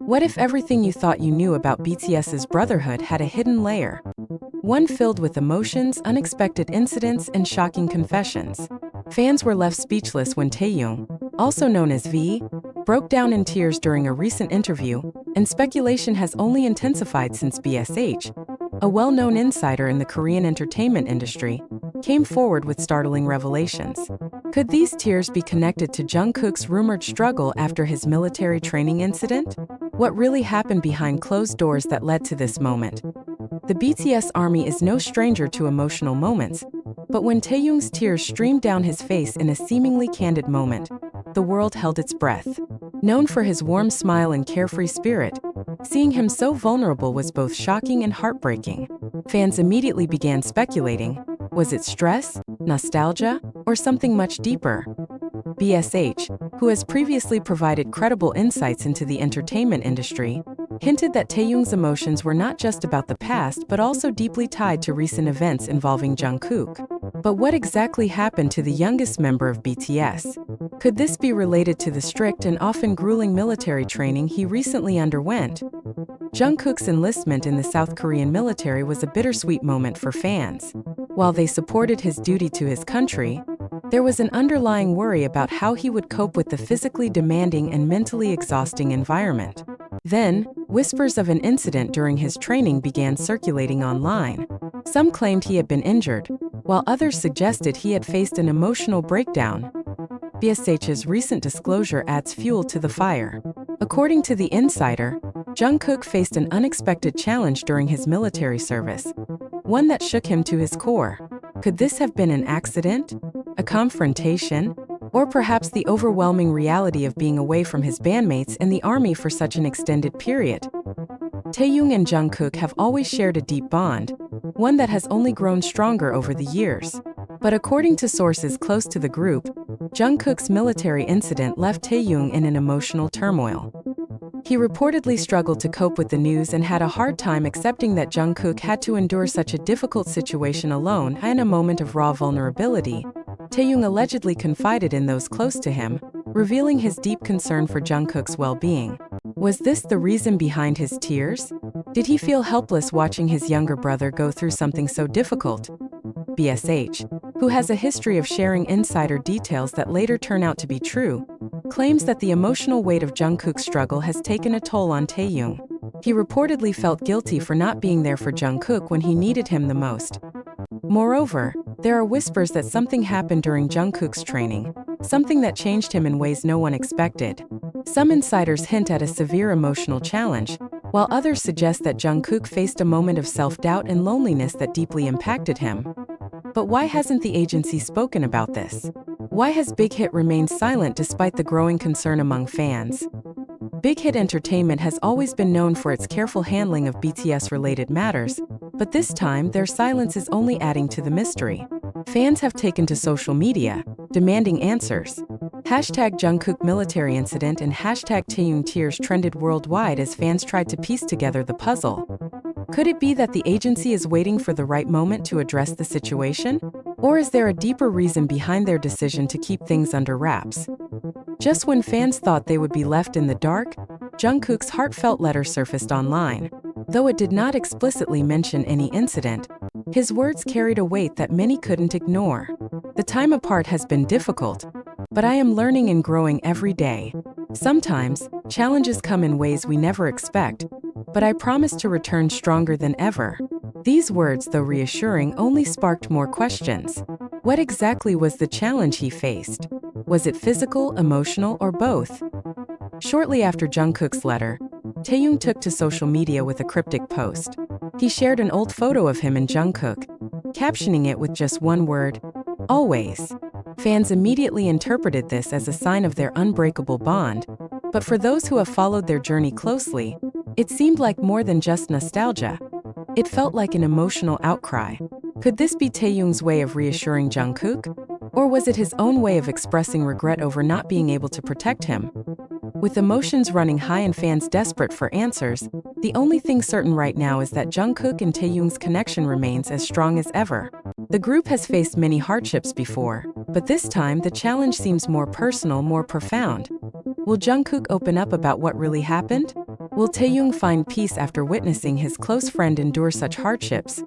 What if everything you thought you knew about BTS's brotherhood had a hidden layer? One filled with emotions, unexpected incidents, and shocking confessions. Fans were left speechless when Taehyung, also known as V, broke down in tears during a recent interview, and speculation has only intensified since BSH, a well-known insider in the Korean entertainment industry, came forward with startling revelations. Could these tears be connected to Jungkook's rumored struggle after his military training incident? What really happened behind closed doors that led to this moment? The BTS Army is no stranger to emotional moments, but when Taehyung's tears streamed down his face in a seemingly candid moment, the world held its breath. Known for his warm smile and carefree spirit, seeing him so vulnerable was both shocking and heartbreaking. Fans immediately began speculating, was it stress, nostalgia, or something much deeper? BSH, who has previously provided credible insights into the entertainment industry, hinted that Taehyung's emotions were not just about the past but also deeply tied to recent events involving Jungkook. But what exactly happened to the youngest member of BTS? Could this be related to the strict and often grueling military training he recently underwent? Jungkook's enlistment in the South Korean military was a bittersweet moment for fans. While they supported his duty to his country, there was an underlying worry about how he would cope with the physically demanding and mentally exhausting environment. Then, whispers of an incident during his training began circulating online. Some claimed he had been injured, while others suggested he had faced an emotional breakdown. BSH's recent disclosure adds fuel to the fire. According to the insider, Jungkook faced an unexpected challenge during his military service, one that shook him to his core. Could this have been an accident, a confrontation, or perhaps the overwhelming reality of being away from his bandmates and the army for such an extended period? Taehyung and Jungkook have always shared a deep bond, one that has only grown stronger over the years. But according to sources close to the group, Jungkook's military incident left Taehyung in an emotional turmoil. He reportedly struggled to cope with the news and had a hard time accepting that Jungkook had to endure such a difficult situation alone. In a moment of raw vulnerability, Taehyung allegedly confided in those close to him, revealing his deep concern for Jungkook's well-being. Was this the reason behind his tears? Did he feel helpless watching his younger brother go through something so difficult? BSH, who has a history of sharing insider details that later turn out to be true, claims that the emotional weight of Jungkook's struggle has taken a toll on Taehyung. He reportedly felt guilty for not being there for Jungkook when he needed him the most. Moreover, there are whispers that something happened during Jungkook's training, something that changed him in ways no one expected. Some insiders hint at a severe emotional challenge, while others suggest that Jungkook faced a moment of self-doubt and loneliness that deeply impacted him. But why hasn't the agency spoken about this? Why has Big Hit remained silent despite the growing concern among fans? Big Hit Entertainment has always been known for its careful handling of BTS-related matters, but this time their silence is only adding to the mystery. Fans have taken to social media, demanding answers. #JungkookMilitary incident and #Taehyung tears trended worldwide as fans tried to piece together the puzzle. Could it be that the agency is waiting for the right moment to address the situation? Or is there a deeper reason behind their decision to keep things under wraps? Just when fans thought they would be left in the dark, Jungkook's heartfelt letter surfaced online. Though it did not explicitly mention any incident, his words carried a weight that many couldn't ignore. The time apart has been difficult, but I am learning and growing every day. Sometimes, challenges come in ways we never expect, but I promise to return stronger than ever. These words, though reassuring, only sparked more questions. What exactly was the challenge he faced? Was it physical, emotional, or both? Shortly after Jungkook's letter, Taehyung took to social media with a cryptic post. He shared an old photo of him and Jungkook, captioning it with just one word, "Always." Fans immediately interpreted this as a sign of their unbreakable bond, but for those who have followed their journey closely, it seemed like more than just nostalgia. It felt like an emotional outcry. Could this be Taehyung's way of reassuring Jungkook? Or was it his own way of expressing regret over not being able to protect him? With emotions running high and fans desperate for answers, the only thing certain right now is that Jungkook and Taehyung's connection remains as strong as ever. The group has faced many hardships before, but this time the challenge seems more personal, more profound. Will Jungkook open up about what really happened? Will Taehyung find peace after witnessing his close friend endure such hardships?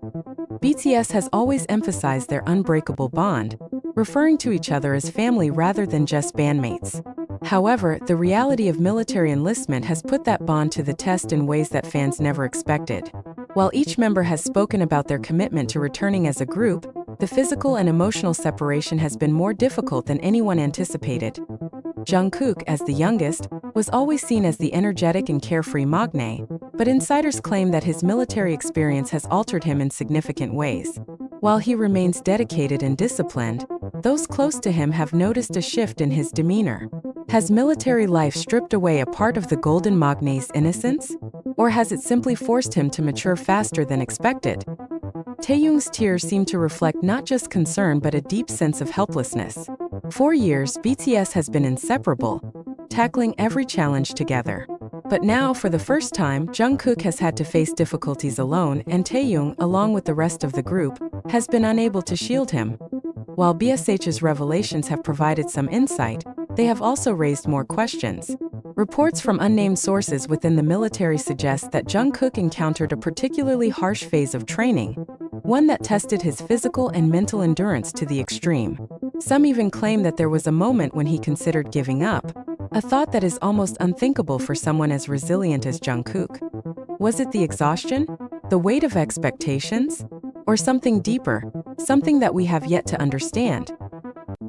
BTS has always emphasized their unbreakable bond, referring to each other as family rather than just bandmates. However, the reality of military enlistment has put that bond to the test in ways that fans never expected. While each member has spoken about their commitment to returning as a group, the physical and emotional separation has been more difficult than anyone anticipated. Jungkook, as the youngest, was always seen as the energetic and carefree magne, but insiders claim that his military experience has altered him in significant ways. While he remains dedicated and disciplined, those close to him have noticed a shift in his demeanor. Has military life stripped away a part of the golden magne's innocence? Or has it simply forced him to mature faster than expected? Taehyung's tears seem to reflect not just concern but a deep sense of helplessness. For years, BTS has been inseparable, tackling every challenge together. But now, for the first time, Jungkook has had to face difficulties alone, and Taehyung, along with the rest of the group, has been unable to shield him. While BSH's revelations have provided some insight, they have also raised more questions. Reports from unnamed sources within the military suggest that Jungkook encountered a particularly harsh phase of training, one that tested his physical and mental endurance to the extreme. Some even claim that there was a moment when he considered giving up, a thought that is almost unthinkable for someone as resilient as Jungkook. Was it the exhaustion, the weight of expectations, or something deeper, something that we have yet to understand?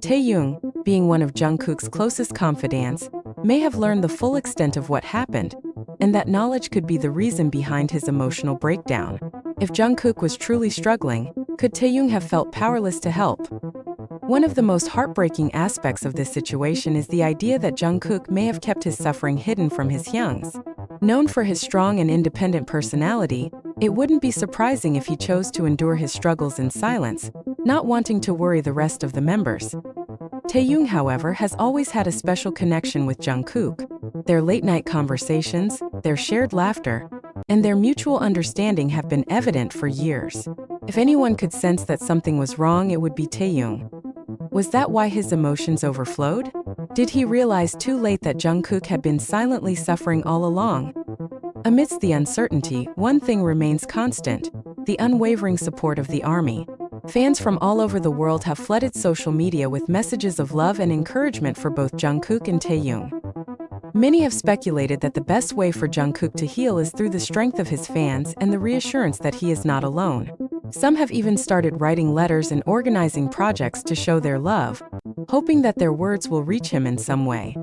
Taehyung, being one of Jungkook's closest confidants, may have learned the full extent of what happened, and that knowledge could be the reason behind his emotional breakdown. If Jungkook was truly struggling, could Taehyung have felt powerless to help? One of the most heartbreaking aspects of this situation is the idea that Jungkook may have kept his suffering hidden from his hyungs. Known for his strong and independent personality, it wouldn't be surprising if he chose to endure his struggles in silence, not wanting to worry the rest of the members. Taehyung, however, has always had a special connection with Jungkook. Their late-night conversations, their shared laughter, and their mutual understanding have been evident for years. If anyone could sense that something was wrong, it would be Taehyung. Was that why his emotions overflowed? Did he realize too late that Jungkook had been silently suffering all along? Amidst the uncertainty, one thing remains constant: the unwavering support of the ARMY. Fans from all over the world have flooded social media with messages of love and encouragement for both Jungkook and Taehyung. Many have speculated that the best way for Jungkook to heal is through the strength of his fans and the reassurance that he is not alone. Some have even started writing letters and organizing projects to show their love, hoping that their words will reach him in some way.